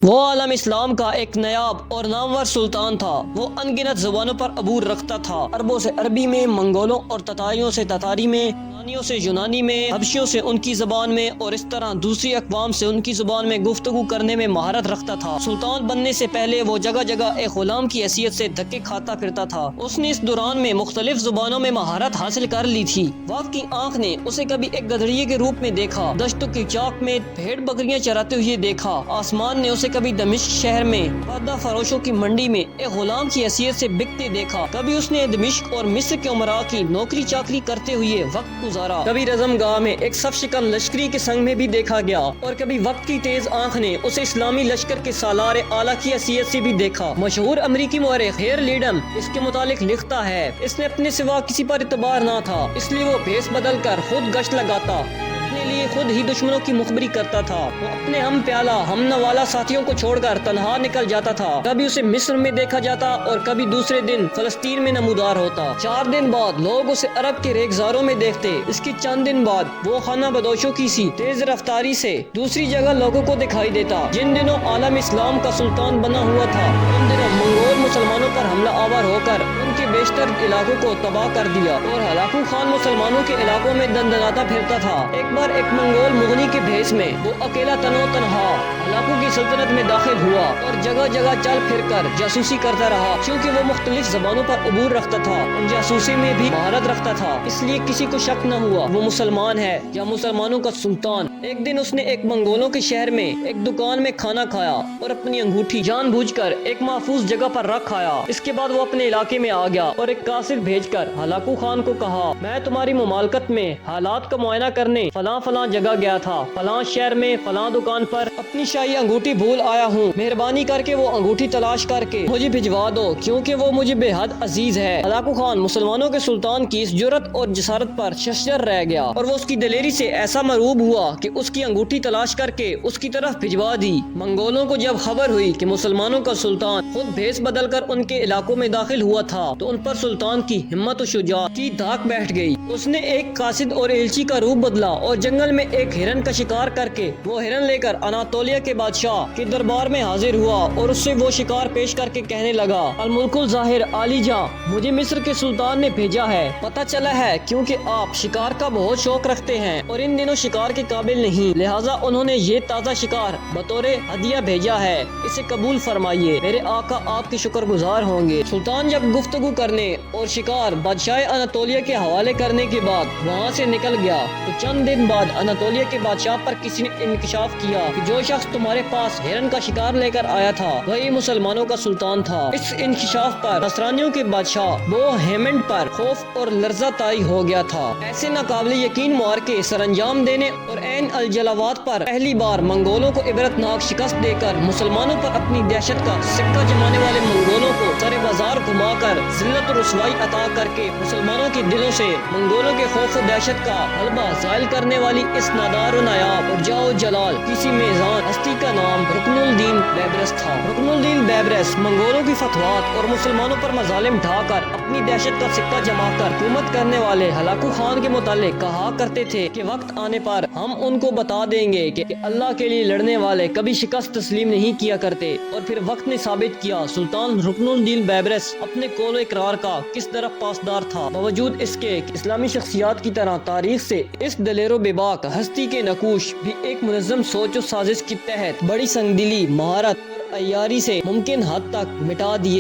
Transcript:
وہ عالم اسلام کا ایک نایاب اور نامور سلطان تھا۔ وہ ان گنت زبانوں پر عبور رکھتا تھا، عربوں سے عربی میں، منگولوں اور تتاریوں سے تتاری میں، یونانیوں سے یونانی میں، حبشیوں سے ان کی زبان میں، اور اس طرح دوسری اقوام سے ان کی زبان میں گفتگو کرنے میں مہارت رکھتا تھا۔ سلطان بننے سے پہلے وہ جگہ جگہ ایک غلام کی حیثیت سے دھکے کھاتا پھرتا تھا۔ اس نے اس دوران میں مختلف زبانوں میں مہارت حاصل کر لی تھی۔ وقت کی آنکھ نے اسے کبھی ایک گدھڑیے کے روپ میں دیکھا، دشتوں کی چاک میں بھیڑ بکریاں چراتے ہوئے دیکھا، آسمان نے اسے کبھی دمشق شہر میں پردہ فروشوں کی منڈی میں ایک غلام کی حیثیت سے بکتے دیکھا، کبھی اس نے دمشق اور مصر کے امراء کی نوکری چاکری کرتے ہوئے وقت گزارا، کبھی رزم گاہ میں ایک صف شکن لشکری کے سنگ میں بھی دیکھا گیا، اور کبھی وقت کی تیز آنکھ نے اسے اسلامی لشکر کے سالار اعلیٰ کی حیثیت سے بھی دیکھا۔ مشہور امریکی مورخ ہیر لیڈم اس کے متعلق لکھتا ہے، اس نے اپنے سوا کسی پر اعتبار نہ تھا، اس لیے وہ بھیس بدل کر خود گشت لگاتا، اپنے لیے خود ہی دشمنوں کی مخبری کرتا تھا۔ وہ اپنے ہم پیالہ ہم نوالہ ساتھیوں کو چھوڑ کر تنہا نکل جاتا تھا، کبھی اسے مصر میں دیکھا جاتا اور کبھی دوسرے دن فلسطین میں نمودار ہوتا۔ 4 دن بعد لوگ اسے عرب کے ریگزاروں میں دیکھتے، اس کے چند دن بعد وہ خانہ بدوشوں کی سی تیز رفتاری سے دوسری جگہ لوگوں کو دکھائی دیتا۔ جن دنوں عالم اسلام کا سلطان بنا ہوا تھا، ان دنوں منگول مسلمانوں پر حملہ آور ہو کر ان کے بیشتر علاقوں کو تباہ کر دیا، اور ہلاکو خان مسلمانوں کے علاقوں میں دندناتا پھرتا تھا۔ ایک بار ایک منگول مغنی کے بھیس میں وہ اکیلا تنہا ہلاکو کی سلطنت میں داخل ہوا اور جگہ جگہ چل پھر کر جاسوسی کرتا رہا۔ چونکہ وہ مختلف زبانوں پر عبور رکھتا تھا اور جاسوسی میں بھی مہارت رکھتا تھا، اس لیے کسی کو شک نہ ہوا وہ مسلمان ہے یا مسلمانوں کا سلطان۔ ایک دن اس نے ایک منگولوں کے شہر میں ایک دکان میں کھانا کھایا اور اپنی انگوٹھی جان بوجھ کر ایک محفوظ جگہ پر رکھ آیا۔ اس کے بعد وہ اپنے علاقے میں آ گیا اور ایک قاصد بھیج کر ہلاکو خان کو کہا، میں تمہاری مملکت میں حالات کا معائنہ کرنے فلاں جگہ گیا تھا، فلاں شہر میں فلاں دکان پر اپنی شاہی انگوٹھی بھول آیا ہوں، مہربانی کر کے وہ انگوٹھی تلاش کر کے مجھے بھجوا دو، کیونکہ وہ مجھے بے حد عزیز ہے۔ ہلاکو خان مسلمانوں کے سلطان کی اس جرأت اور جسارت پر ششدر رہ گیا، اور وہ اس کی دلیری سے ایسا مرعوب ہوا کہ اس کی انگوٹھی تلاش کر کے اس کی طرف بھجوا دی۔ منگولوں کو جب خبر ہوئی کہ مسلمانوں کا سلطان خود بھیس بدل کر ان کے علاقوں میں داخل ہوا تھا، تو ان پر سلطان کی ہمت و شجاعت کی دھاک بیٹھ گئی۔ اس نے ایک قاصد اور ایلچی کا روپ بدلا اور جنگل میں ایک ہرن کا شکار کر کے وہ ہرن لے کر اناطولیہ کے بادشاہ کے دربار میں حاضر ہوا، اور اس سے وہ شکار پیش کر کے کہنے لگا، الملک الظاہر عالی جاں، مجھے مصر کے سلطان نے بھیجا ہے، پتہ چلا ہے کیونکہ آپ شکار کا بہت شوق رکھتے ہیں اور ان دنوں شکار کے قابل نہیں، لہٰذا انہوں نے یہ تازہ شکار بطور ہدیہ بھیجا ہے، اسے قبول فرمائیے، میرے آقا آپ کے شکر گزار ہوں گے۔ سلطان جب گفتگو کرنے اور شکار بادشاہ اناطولیہ کے حوالے کرنے کے بعد وہاں سے نکل گیا، تو چند دن بعد اناطولیہ کے بادشاہ پر کسی نے انکشاف کیا کہ جو شخص تمہارے پاس ہرن کا شکار لے کر آیا تھا وہی مسلمانوں کا سلطان تھا۔ اس انکشاف پر نصرانیوں کے بادشاہ بو ہیمنڈ پر خوف اور لرزہ طاری ہو گیا تھا۔ ایسے ناقابل یقین معرکے سر انجام دینے اور عین الجلاوات پر پہلی بار منگولوں کو عبرتناک شکست دے کر مسلمانوں پر اپنی دہشت کا سکہ جمانے والے منگولوں کو سر بازار گھما کر ذلت و رسوائی عطا کر کے مسلمانوں کے دلوں سے منگولوں کے خوف و دہشت کا غلبہ زائل کرنے والی اس نادار و نایاب اور جاؤ جلال کسی میزان ہستی کا نام رکن الدین بیبرس تھا۔ رکن الدین بیبرس منگولوں کی فتوحات اور مسلمانوں پر مظالم ڈھا کر اپنی دہشت کا سکہ جما کر حکومت کرنے والے ہلاکو خان کے متعلق کہا کرتے تھے کہ وقت آنے پر ہم ان کو بتا دیں گے کہ اللہ کے لیے لڑنے والے کبھی شکست تسلیم نہیں کیا کرتے، اور پھر وقت نے ثابت کیا سلطان رکن الدین بیبرس اپنے قول و اقرار کا کس طرح پاسدار تھا، باوجود اس کے کہ اسلامی شخصیات کی طرح تاریخ سے اس دلیر و بے باک ہستی کے نقوش بھی ایک منظم سوچ و سازش کے تحت بڑی سنگدلی، مہارت اور عیاری سے ممکن حد تک مٹا دیے